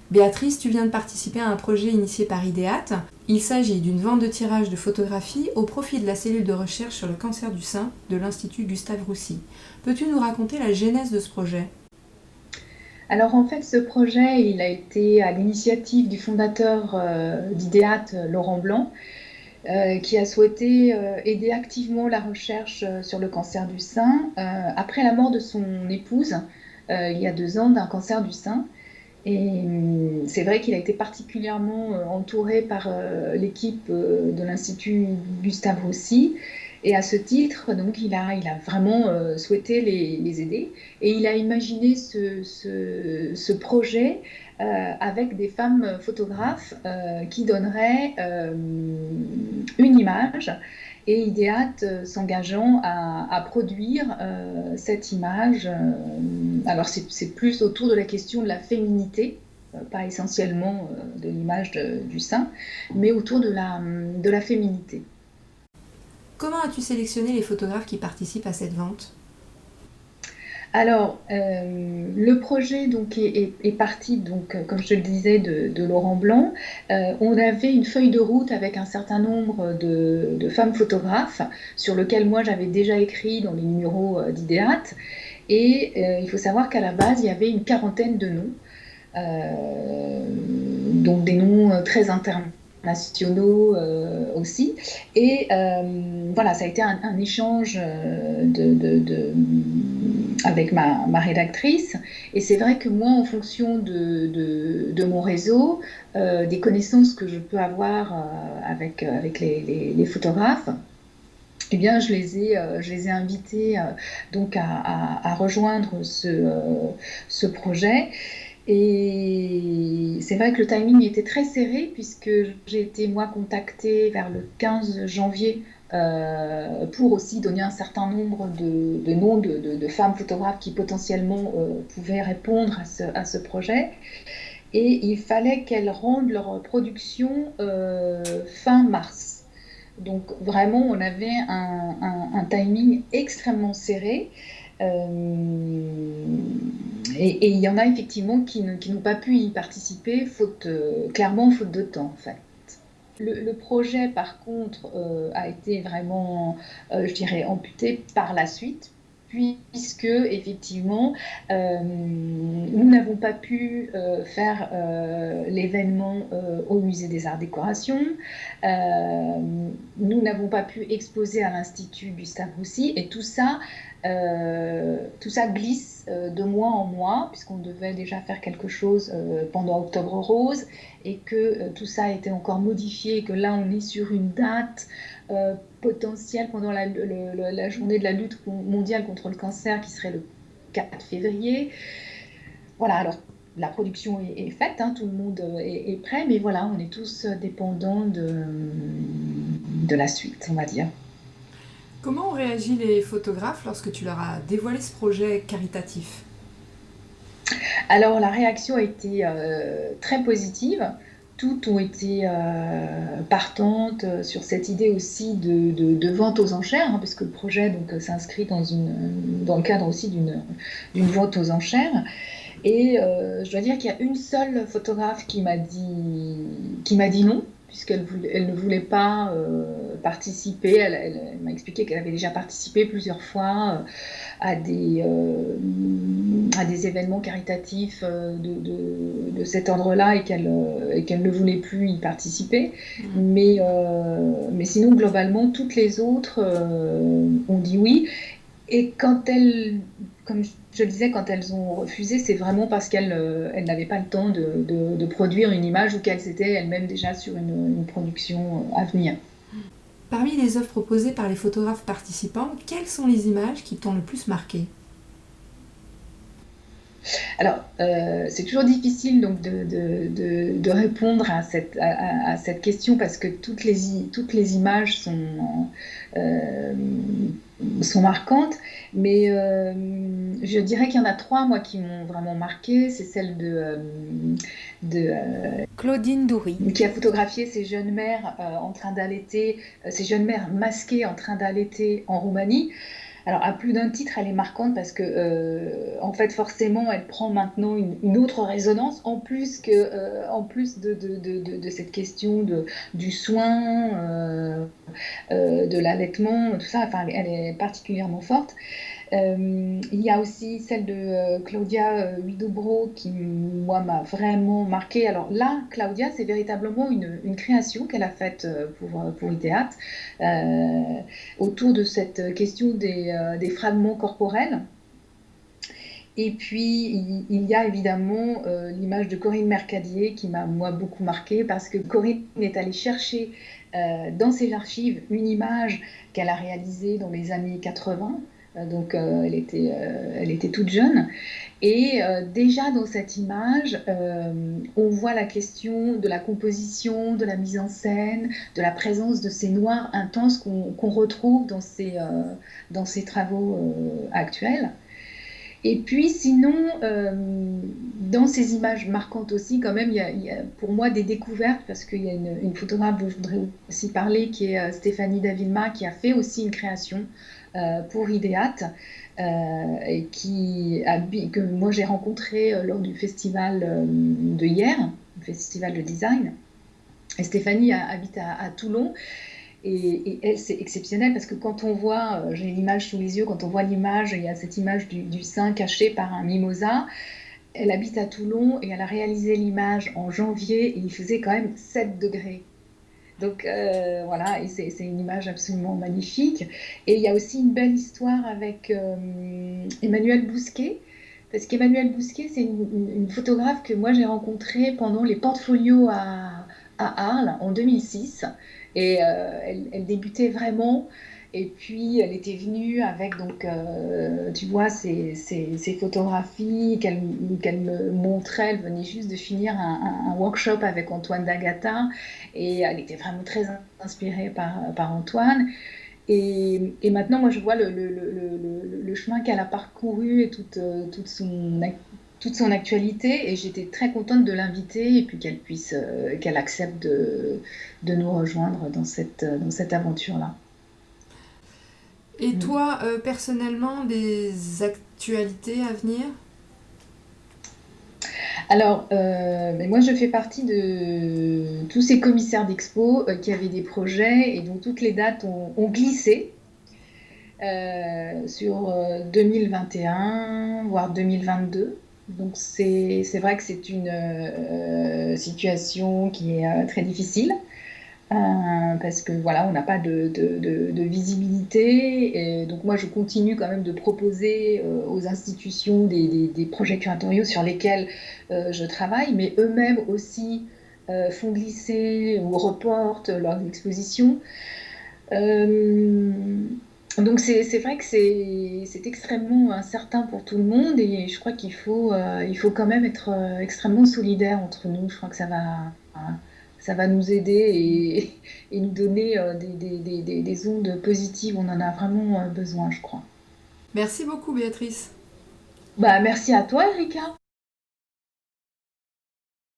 Béatrice, tu viens de participer à un projet initié par IDEAT. Il s'agit d'une vente de tirage de photographies au profit de la cellule de recherche sur le cancer du sein de l'Institut Gustave Roussy. Peux-tu nous raconter la genèse de ce projet ? Alors en fait, ce projet, il a été à l'initiative du fondateur d'IDEAT, Laurent Blanc, qui a souhaité aider activement la recherche sur le cancer du sein après la mort de son épouse, il y a 2 ans, d'un cancer du sein. Et c'est vrai qu'il a été particulièrement entouré par l'équipe de l'Institut Gustave Roussy. Et à ce titre, donc, il a vraiment souhaité les aider. Et il a imaginé ce projet avec des femmes photographes qui donneraient une image et IDEAT s'engageant à produire cette image. Alors c'est plus autour de la question de la féminité, pas essentiellement de l'image du sein, mais autour de la féminité. Comment as-tu sélectionné les photographes qui participent à cette vente ? Alors, le projet donc, est parti, donc, comme je te le disais, de Laurent Blanc. On avait une feuille de route avec un certain nombre de femmes photographes sur lequel moi j'avais déjà écrit dans les numéros d'IDEAT. Et il faut savoir qu'à la base, il y avait une quarantaine de noms, donc des noms très internationaux aussi. Et voilà, ça a été un échange avec ma rédactrice. Et c'est vrai que moi, en fonction de mon réseau, des connaissances que je peux avoir avec les photographes, eh bien, je les ai invités donc à rejoindre ce projet. Et c'est vrai que le timing était très serré puisque j'ai été, moi, contactée vers le 15 janvier pour aussi donner un certain nombre de noms de femmes photographes qui potentiellement pouvaient répondre à ce projet. Et il fallait qu'elles rendent leur production fin mars. Donc vraiment, on avait un timing extrêmement serré. Et il y en a effectivement qui n'ont pas pu y participer, clairement faute de temps en fait. Le projet, par contre, a été vraiment, je dirais, amputé par la suite, puisque, effectivement, nous n'avons pas pu faire l'événement au Musée des Arts Décoration. Nous n'avons pas pu exposer à l'Institut Gustave Roussy, et tout ça glisse de mois en mois, puisqu'on devait déjà faire quelque chose pendant Octobre Rose, et que tout ça a été encore modifié, et que là on est sur une date potentielle pendant la journée de la lutte mondiale contre le cancer, qui serait le 4 février. Voilà, alors la production est faite, hein, tout le monde est prêt, mais voilà, on est tous dépendants de la suite, on va dire. Comment ont réagi les photographes lorsque tu leur as dévoilé ce projet caritatif ? Alors la réaction a été très positive. Toutes ont été partantes sur cette idée aussi de vente aux enchères, hein, parce que le projet donc, s'inscrit dans le cadre aussi d'une vente aux enchères. Et je dois dire qu'il y a une seule photographe qui m'a dit non, puisqu'elle ne voulait pas participer. Elle m'a expliqué qu'elle avait déjà participé plusieurs fois à des événements caritatifs de cet ordre-là, et qu'elle ne voulait plus y participer. Mais sinon, globalement, toutes les autres ont dit oui. Et comme je le disais, quand elles ont refusé, c'est vraiment parce qu'elles n'avaient pas le temps de produire une image, ou qu'elles étaient elles-mêmes déjà sur une production à venir. Parmi les œuvres proposées par les photographes participants, quelles sont les images qui t'ont le plus marqué ? Alors, c'est toujours difficile donc de répondre à cette question, parce que toutes les images sont marquantes, mais je dirais qu'il y en a 3, moi, qui m'ont vraiment marqué. C'est celle de Claudine Doury, qui a photographié ces jeunes mères en train d'allaiter, ces jeunes mères masquées en train d'allaiter en Roumanie. Alors, à plus d'un titre, elle est marquante parce que, en fait, forcément, elle prend maintenant une autre résonance, en plus de cette question du soin, de l'allaitement, tout ça. Enfin, elle est particulièrement forte. Il y a aussi celle de Claudia Huidobro qui, moi, m'a vraiment marquée. Alors là, Claudia, c'est véritablement une création qu'elle a faite pour IDEAT autour de cette question des fragments corporels. Et puis, il y a évidemment l'image de Corinne Mercadier qui m'a, moi, beaucoup marquée parce que Corinne est allée chercher dans ses archives une image qu'elle a réalisée dans les années 80. Donc, elle était toute jeune. Et déjà dans cette image, on voit la question de la composition, de la mise en scène, de la présence de ces noirs intenses qu'on retrouve dans ces travaux actuels. Et puis sinon, dans ces images marquantes aussi, quand même, il y a pour moi des découvertes, parce qu'il y a une photographe dont je voudrais aussi parler, qui est Stéphanie Davilma, qui a fait aussi une création pour IDEAT, et que moi j'ai rencontré lors du festival de hier, le festival de design. Et Stéphanie habite à Toulon. Et elle, c'est exceptionnel parce que quand on voit, j'ai l'image sous les yeux, quand on voit l'image, il y a cette image du sein caché par un mimosa. Elle habite à Toulon et elle a réalisé l'image en janvier et il faisait quand même 7 degrés. Donc voilà, et c'est une image absolument magnifique. Et il y a aussi une belle histoire avec Emmanuel Bousquet, parce qu'Emmanuel Bousquet, c'est une photographe que moi j'ai rencontrée pendant les portfolios à Arles en 2006. Et elle débutait vraiment. Et puis elle était venue avec, donc, tu vois, ses photographies qu'elle me montrait. Elle venait juste de finir un workshop avec Antoine D'Agata. Et elle était vraiment très inspirée par Antoine. Et maintenant, moi, je vois le chemin qu'elle a parcouru et toute son actualité. Et j'étais très contente de l'inviter et puis qu'elle accepte de nous rejoindre dans cette aventure-là. Et Mm. toi, personnellement, des actualités à venir? Alors, mais moi, je fais partie de tous ces commissaires d'expo qui avaient des projets et dont toutes les dates ont glissé. Sur 2021, voire 2022. Donc c'est vrai que c'est une situation qui est très difficile parce que voilà, on n'a pas de visibilité. Et donc moi, je continue quand même de proposer aux institutions des projets curatoriaux sur lesquels je travaille, mais eux-mêmes aussi font glisser ou reportent leurs expositions. Euh, donc c'est vrai que c'est extrêmement incertain pour tout le monde et je crois il faut quand même être extrêmement solidaire entre nous. Je crois que ça va nous aider et nous donner des ondes positives. On en a vraiment besoin, je crois. Merci beaucoup, Béatrice. Bah, merci à toi, Erika.